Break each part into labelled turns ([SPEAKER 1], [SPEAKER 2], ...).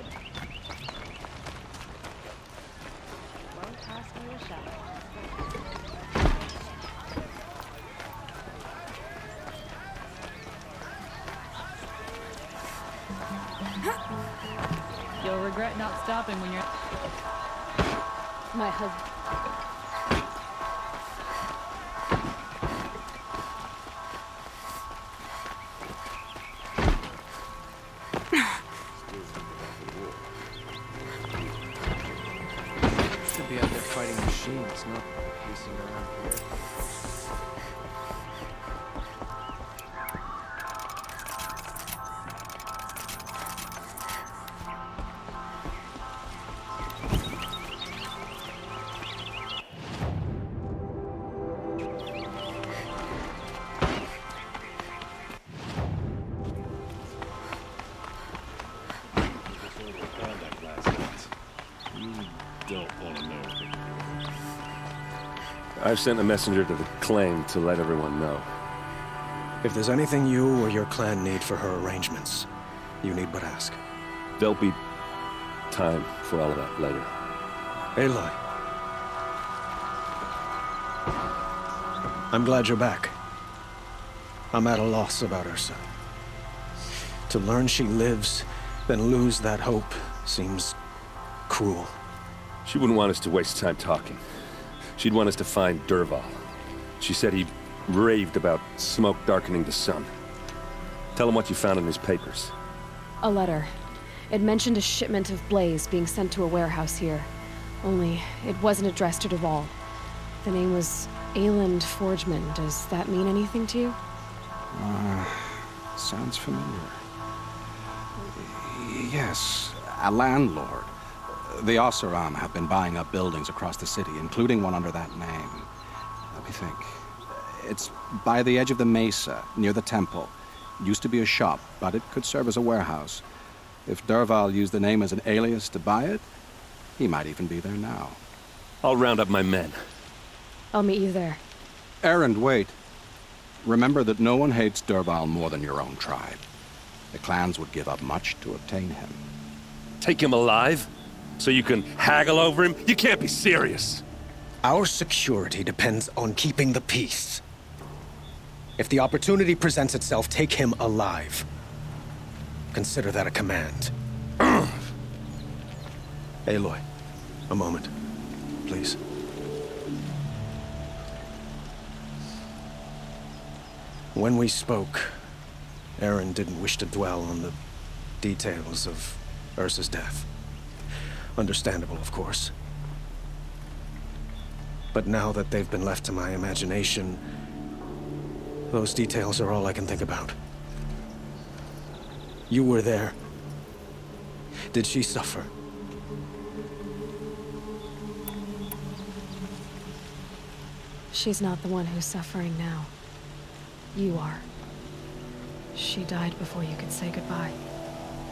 [SPEAKER 1] good. Won't cost you a shot.
[SPEAKER 2] You'll regret not stopping when you're...
[SPEAKER 1] My husband.
[SPEAKER 3] Should be out there fighting machines, not pacing around here.
[SPEAKER 4] I've sent a messenger to the claim to let everyone know.
[SPEAKER 5] If there's anything you or your clan need for her arrangements, you need but ask.
[SPEAKER 4] There'll be time for all of that later.
[SPEAKER 5] Aloy. I'm glad you're back. I'm at a loss about Ursa. To learn she lives, then lose that hope, seems cruel.
[SPEAKER 4] She wouldn't want us to waste time talking. She'd want us to find Dervahl. She said he raved about smoke darkening the sun. Tell him what you found in his papers.
[SPEAKER 6] A letter. It mentioned a shipment of blaze being sent to a warehouse here. Only, it wasn't addressed to Dervahl. The name was Ayland Forgeman. Does that mean anything to you?
[SPEAKER 7] Sounds familiar. Yes, a landlord. The Oseram have been buying up buildings across the city, including one under that name. Let me think. It's by the edge of the mesa, near the temple. Used to be a shop, but it could serve as a warehouse. If Dervahl used the name as an alias to buy it, he might even be there now.
[SPEAKER 4] I'll round up my men.
[SPEAKER 6] I'll meet you there.
[SPEAKER 7] Erend, wait. Remember that no one hates Dervahl more than your own tribe. The clans would give up much to obtain him.
[SPEAKER 4] Take him alive? So you can haggle over him? You can't be serious.
[SPEAKER 5] Our security depends on keeping the peace. If the opportunity presents itself, take him alive. Consider that a command. Aloy, a moment, please. When we spoke, Erend didn't wish to dwell on the details of Ursa's death. Understandable, of course. But now that they've been left to my imagination, those details are all I can think about. You were there. Did she suffer?
[SPEAKER 6] She's not the one who's suffering now. You are. She died before you could say goodbye.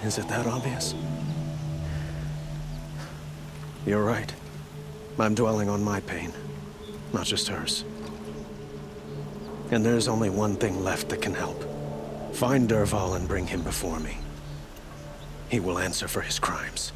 [SPEAKER 5] Is it that obvious? You're right. I'm dwelling on my pain, not just hers. And there's only one thing left that can help. Find Dervahl and bring him before me. He will answer for his crimes.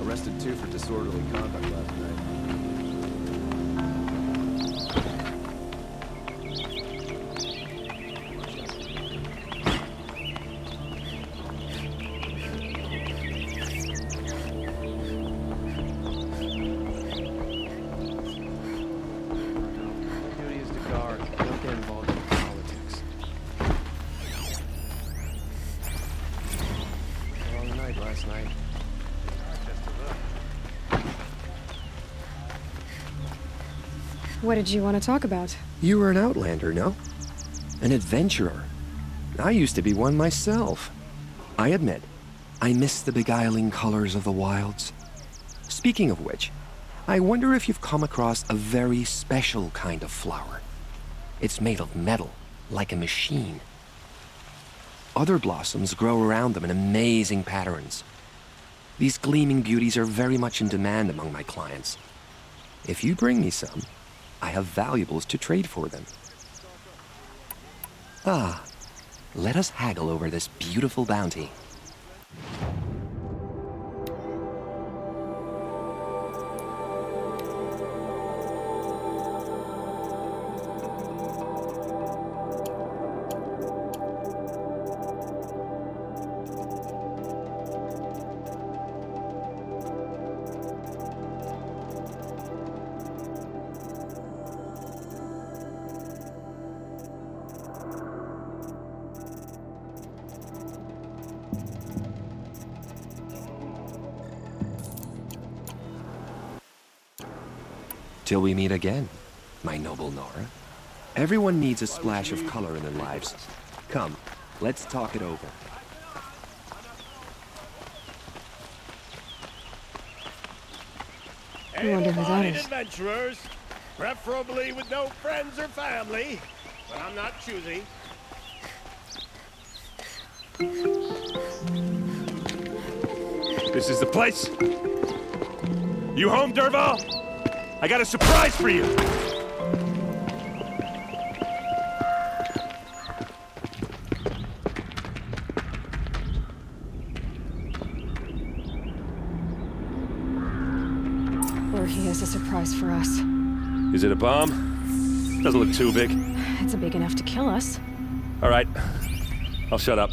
[SPEAKER 3] Arrested 2 for disorderly conduct last night. Duty is to guard. Don't get involved in politics. Long night last night.
[SPEAKER 6] What did you want to talk about?
[SPEAKER 8] You were an outlander, no? An adventurer. I used to be one myself. I admit, I miss the beguiling colors of the wilds. Speaking of which, I wonder if you've come across a very special kind of flower. It's made of metal, like a machine. Other blossoms grow around them in amazing patterns. These gleaming beauties are very much in demand among my clients. If you bring me some, I have valuables to trade for them. Ah, let us haggle over this beautiful bounty. Till we meet again, my noble Nora. Everyone needs a splash of color in their lives. Come, let's talk it over.
[SPEAKER 6] I wonder who that is.
[SPEAKER 9] Adventurers, preferably with no friends or family, but I'm not choosy.
[SPEAKER 4] This is the place. You home, Derval? I got a surprise for you.
[SPEAKER 6] Or he has a surprise for us.
[SPEAKER 4] Is it a bomb? Doesn't look too big.
[SPEAKER 6] It's big enough to kill us.
[SPEAKER 4] All right. I'll shut up.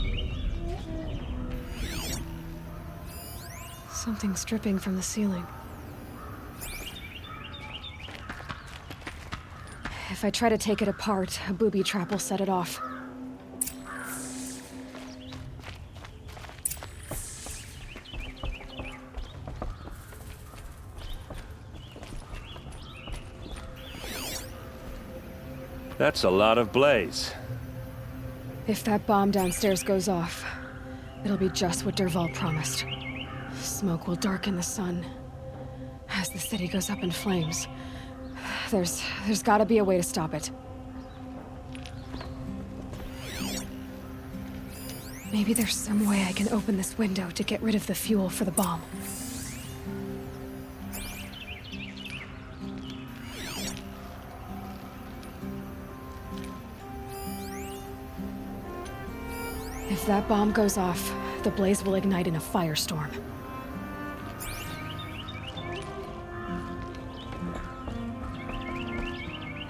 [SPEAKER 6] Something's dripping from the ceiling. If I try to take it apart, a booby trap will set it off.
[SPEAKER 4] That's a lot of blaze.
[SPEAKER 6] If that bomb downstairs goes off, it'll be just what Derval promised. Smoke will darken the sun as the city goes up in flames. There's gotta be a way to stop it. Maybe there's some way I can open this window to get rid of the fuel for the bomb. If that bomb goes off, the blaze will ignite in a firestorm.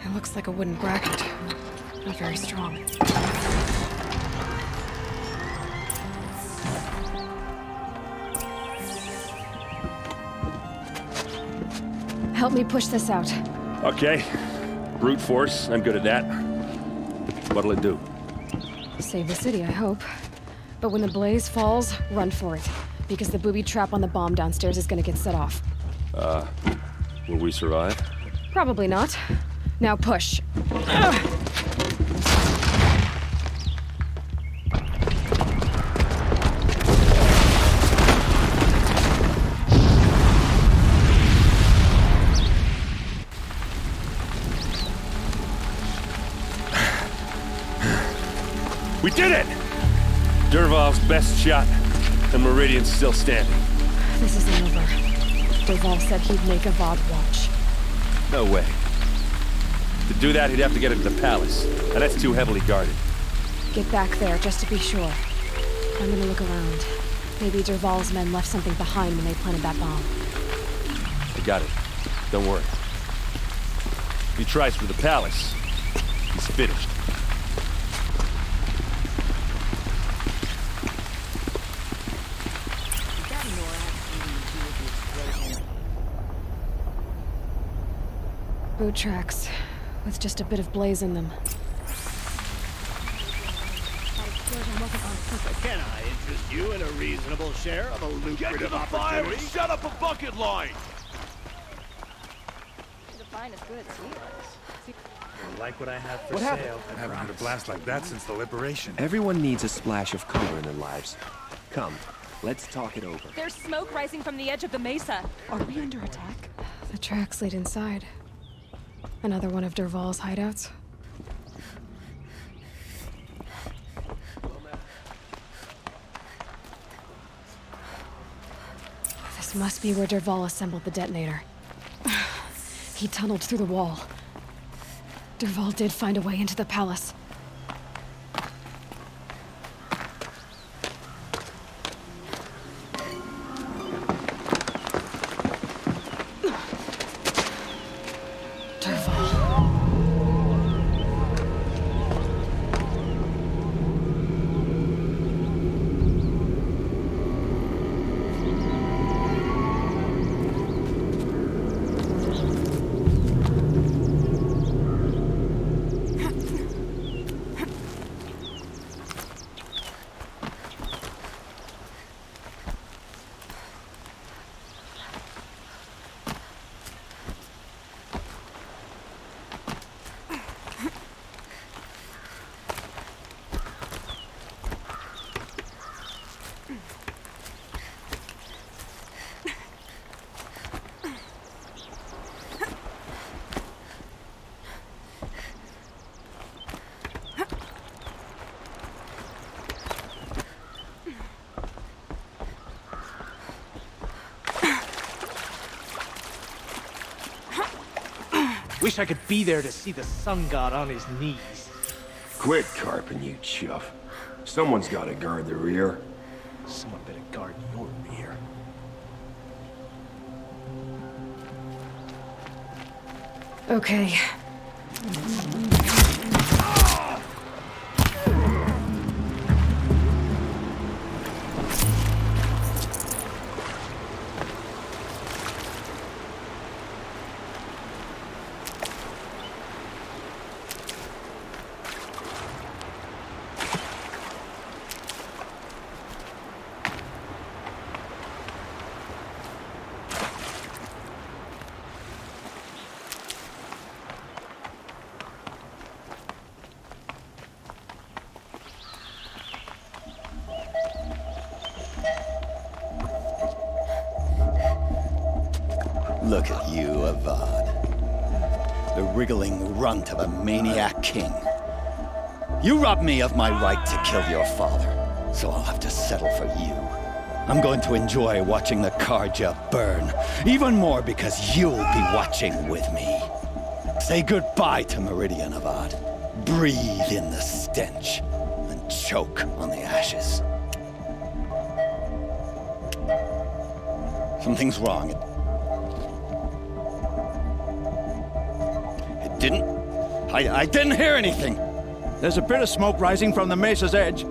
[SPEAKER 6] It looks like a wooden bracket. Not very strong. Help me push this out.
[SPEAKER 4] Okay. Brute force. I'm good at that. What'll it do?
[SPEAKER 6] Save the city, I hope. But when the blaze falls, run for it. Because the booby trap on the bomb downstairs is gonna get set off.
[SPEAKER 4] Will we survive?
[SPEAKER 6] Probably not. Now push.
[SPEAKER 4] We did it! Derval's best shot, and Meridian's still standing.
[SPEAKER 6] This isn't over. Derval said he'd make a VOD watch.
[SPEAKER 4] No way. To do that, he'd have to get into the palace, and that's too heavily guarded.
[SPEAKER 6] Get back there, just to be sure. I'm gonna look around. Maybe Derval's men left something behind when they planted that bomb.
[SPEAKER 4] I got it. Don't worry. If he tries for the palace, he's finished.
[SPEAKER 6] Boot tracks, with just a bit of blaze in them.
[SPEAKER 9] Can I interest you in a reasonable share of a lucrative opportunity?
[SPEAKER 10] Shut up a bucket line!
[SPEAKER 1] The finest goods here.
[SPEAKER 10] Like what I have for
[SPEAKER 8] What happened?
[SPEAKER 10] sale.
[SPEAKER 11] I haven't had a blast like that since the liberation.
[SPEAKER 8] Everyone needs a splash of color in their lives. Come, let's talk it over.
[SPEAKER 2] There's smoke rising from the edge of the mesa. Are we under attack?
[SPEAKER 6] The tracks lead inside. Another one of Derval's hideouts. This must be where Derval assembled the detonator. He tunneled through the wall. Dervahl did find a way into the palace.
[SPEAKER 10] Wish I could be there to see the sun god on his knees.
[SPEAKER 12] Quit carping, you chuff. Someone's gotta guard the rear.
[SPEAKER 10] Someone better guard your rear.
[SPEAKER 6] Okay.
[SPEAKER 13] Look at you, Avad. The wriggling runt of a maniac king. You robbed me of my right to kill your father, so I'll have to settle for you. I'm going to enjoy watching the Karja burn, even more because you'll be watching with me. Say goodbye to Meridian, Avad. Breathe in the stench, and choke on the ashes. Something's wrong. I didn't hear anything.
[SPEAKER 14] There's a bit of smoke rising from the mesa's edge.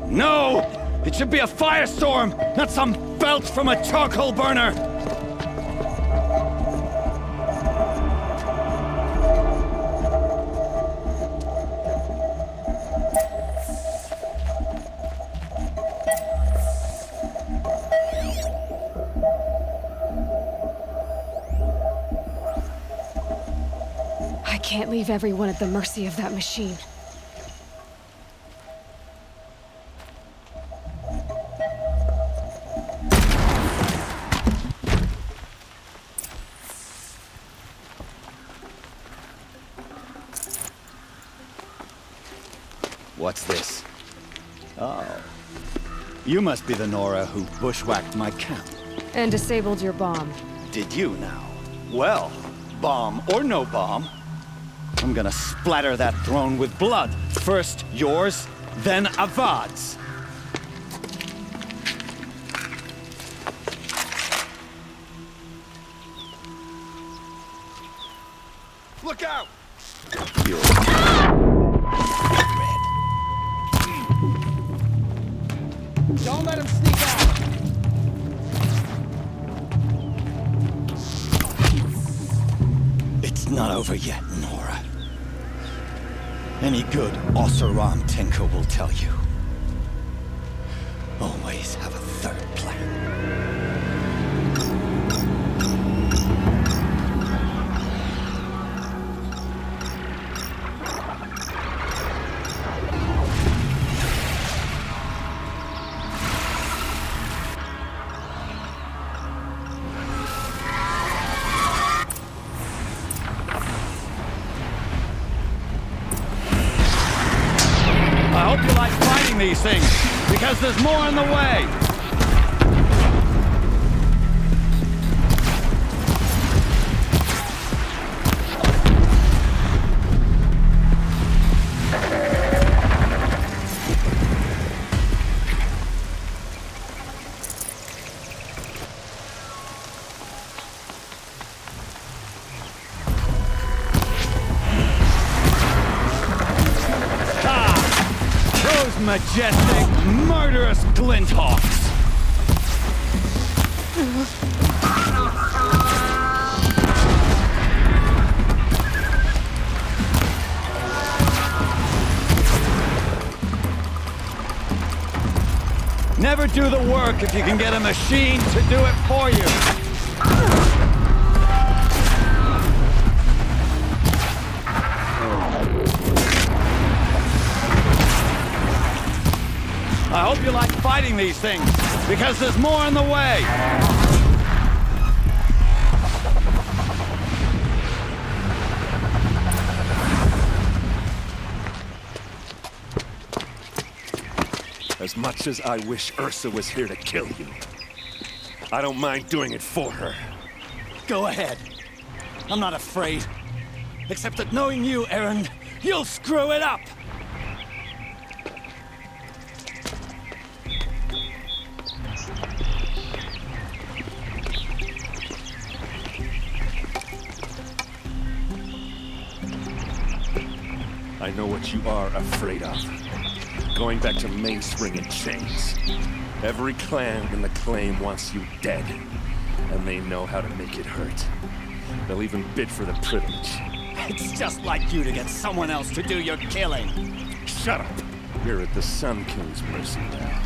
[SPEAKER 13] No! It should be a firestorm, not some belch from a charcoal burner!
[SPEAKER 6] I can't leave everyone at the mercy of that machine.
[SPEAKER 13] What's this? Oh. You must be the Nora who bushwhacked my camp.
[SPEAKER 6] And disabled your bomb.
[SPEAKER 13] Did you now? Well, bomb or no bomb, I'm gonna splatter that throne with blood. First yours, then Avad's.
[SPEAKER 12] Look out!
[SPEAKER 9] Don't let him sneak out!
[SPEAKER 13] It's not over yet, Nora. Any good Oseram tinker will tell you. Always have a third plan.
[SPEAKER 14] I hope you like fighting these things, because there's more on the way! majestic, murderous glinthawks! Never do the work if you can get a machine to do it for you. I hope you like fighting these things, because there's more in the way.
[SPEAKER 4] As much as I wish Ursa was here to kill you, I don't mind doing it for her.
[SPEAKER 14] Go ahead. I'm not afraid. Except that knowing you, Aaron, you'll screw it up!
[SPEAKER 4] I know what you are afraid of. Going back to Mainspring in chains. Every clan in the claim wants you dead. And they know how to make it hurt. They'll even bid for the privilege.
[SPEAKER 14] It's just like you to get someone else to do your killing.
[SPEAKER 4] Shut up! You're at the Sun King's mercy now.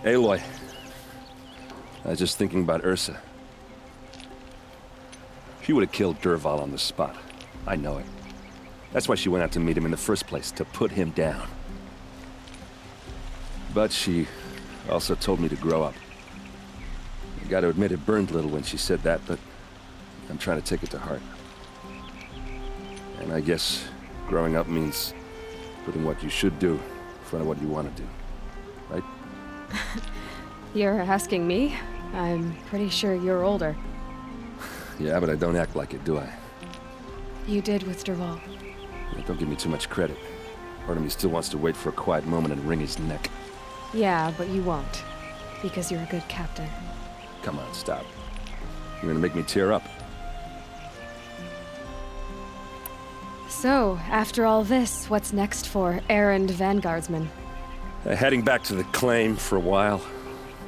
[SPEAKER 4] Aloy, I was just thinking about Ursa. She would have killed Dervahl on the spot. I know it. That's why she went out to meet him in the first place, to put him down. But she also told me to grow up. I gotta admit it burned a little when she said that, but I'm trying to take it to heart. And I guess growing up means putting what you should do in front of what you want to do, right?
[SPEAKER 6] You're asking me? I'm pretty sure you're older.
[SPEAKER 4] Yeah, but I don't act like it, do I?
[SPEAKER 6] You did with Dervahl.
[SPEAKER 4] Yeah, don't give me too much credit. Part of me still wants to wait for a quiet moment and wring his neck.
[SPEAKER 6] Yeah, but you won't. Because you're a good captain.
[SPEAKER 4] Come on, stop. You're gonna make me tear up.
[SPEAKER 6] So, after all this, what's next for errand vanguardsman?
[SPEAKER 4] Heading back to the claim for a while.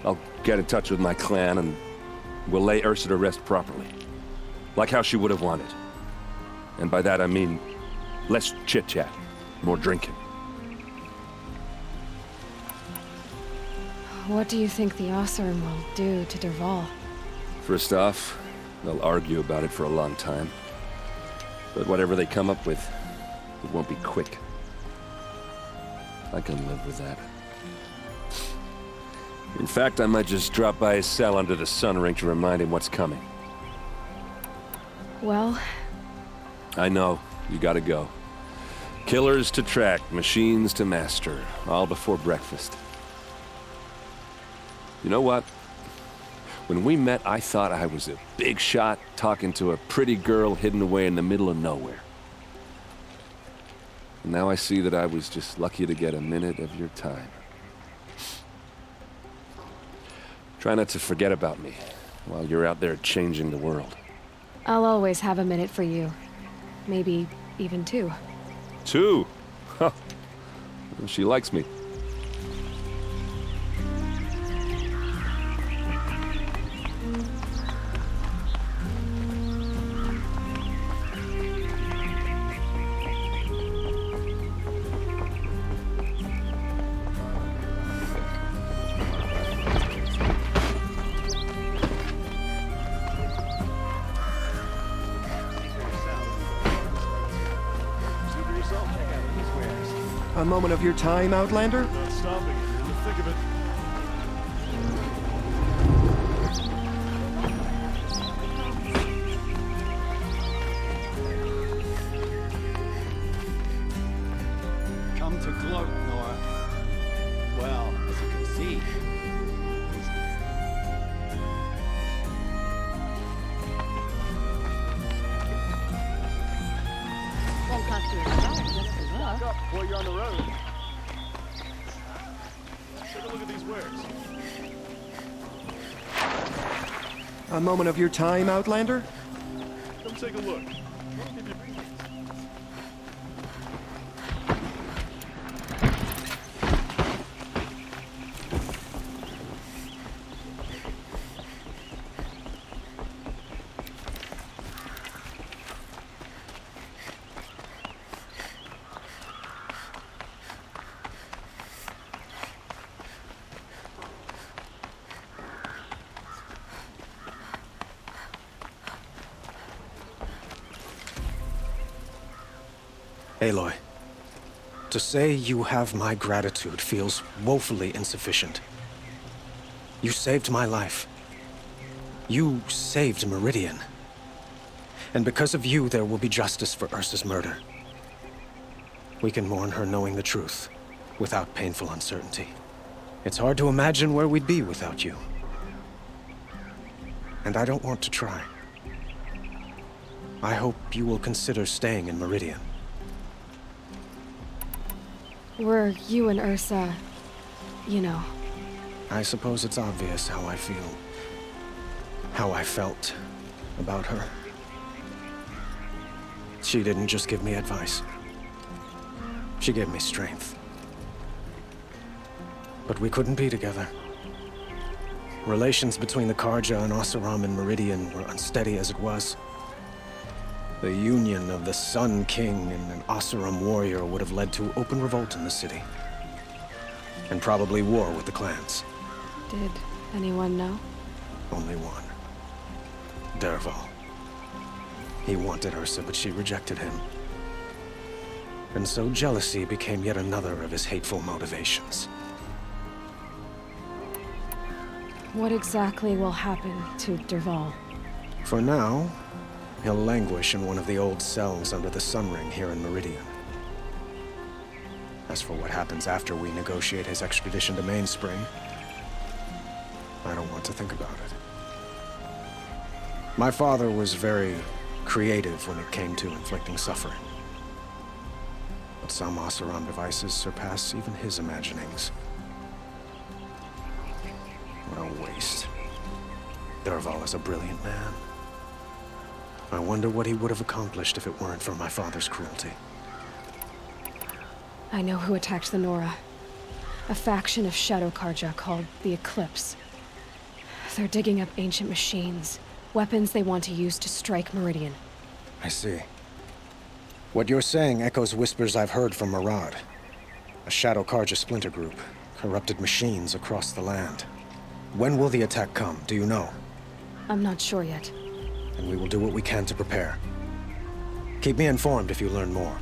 [SPEAKER 4] I'll get in touch with my clan and we'll lay Ursa to rest properly. Like how she would have wanted. And by that I mean less chit-chat, more drinking.
[SPEAKER 6] What do you think the Oseram will do to Dervahl?
[SPEAKER 4] First off, they'll argue about it for a long time. But whatever they come up with, it won't be quick. I can live with that. In fact, I might just drop by his cell under the sun ring to remind him what's coming.
[SPEAKER 6] Well...
[SPEAKER 4] I know. You gotta go. Killers to track, machines to master. All before breakfast. You know what? When we met, I thought I was a big shot talking to a pretty girl hidden away in the middle of nowhere. And now I see that I was just lucky to get a minute of your time. Try not to forget about me while you're out there changing the world.
[SPEAKER 6] I'll always have a minute for you. Maybe even two.
[SPEAKER 4] Two? Huh. Well, she likes me.
[SPEAKER 8] A moment of your time, Outlander?
[SPEAKER 11] Not stopping it. In the thick of it.
[SPEAKER 14] Come to gloat, Nora. Well, as you can see,
[SPEAKER 1] Won't cost you a dime just to look.
[SPEAKER 9] Up before you're on the road. Take a look at these wares.
[SPEAKER 8] A moment of your time, Outlander?
[SPEAKER 9] Come take a look. I'll give you readings.
[SPEAKER 5] Aloy, to say you have my gratitude feels woefully insufficient. You saved my life. You saved Meridian. And because of you, there will be justice for Ursa's murder. We can mourn her knowing the truth, without painful uncertainty. It's hard to imagine where we'd be without you. And I don't want to try. I hope you will consider staying in Meridian.
[SPEAKER 6] Were you and Ursa, you know?
[SPEAKER 5] I suppose it's obvious how I feel. How I felt about her. She didn't just give me advice. She gave me strength. But we couldn't be together. Relations between the Karja and Oseram and Meridian were unsteady as it was. The union of the Sun King and an Oseram warrior would have led to open revolt in the city. And probably war with the clans.
[SPEAKER 6] Did anyone know?
[SPEAKER 5] Only one. Dervahl. He wanted Ursa, but she rejected him. And so jealousy became yet another of his hateful motivations.
[SPEAKER 6] What exactly will happen to Dervahl?
[SPEAKER 5] For now, he'll languish in one of the old cells under the Sun Ring here in Meridian. As for what happens after we negotiate his extradition to Mainspring, I don't want to think about it. My father was very creative when it came to inflicting suffering. But some Oseram devices surpass even his imaginings. What a waste. Dervahl is a brilliant man. I wonder what he would have accomplished if it weren't for my father's cruelty.
[SPEAKER 6] I know who attacked the Nora. A faction of Shadow Karja called the Eclipse. They're digging up ancient machines, weapons they want to use to strike Meridian.
[SPEAKER 5] I see. What you're saying echoes whispers I've heard from Murad. A Shadow Karja splinter group, corrupted machines across the land. When will the attack come, do you know?
[SPEAKER 6] I'm not sure yet.
[SPEAKER 5] And we will do what we can to prepare. Keep me informed if you learn more.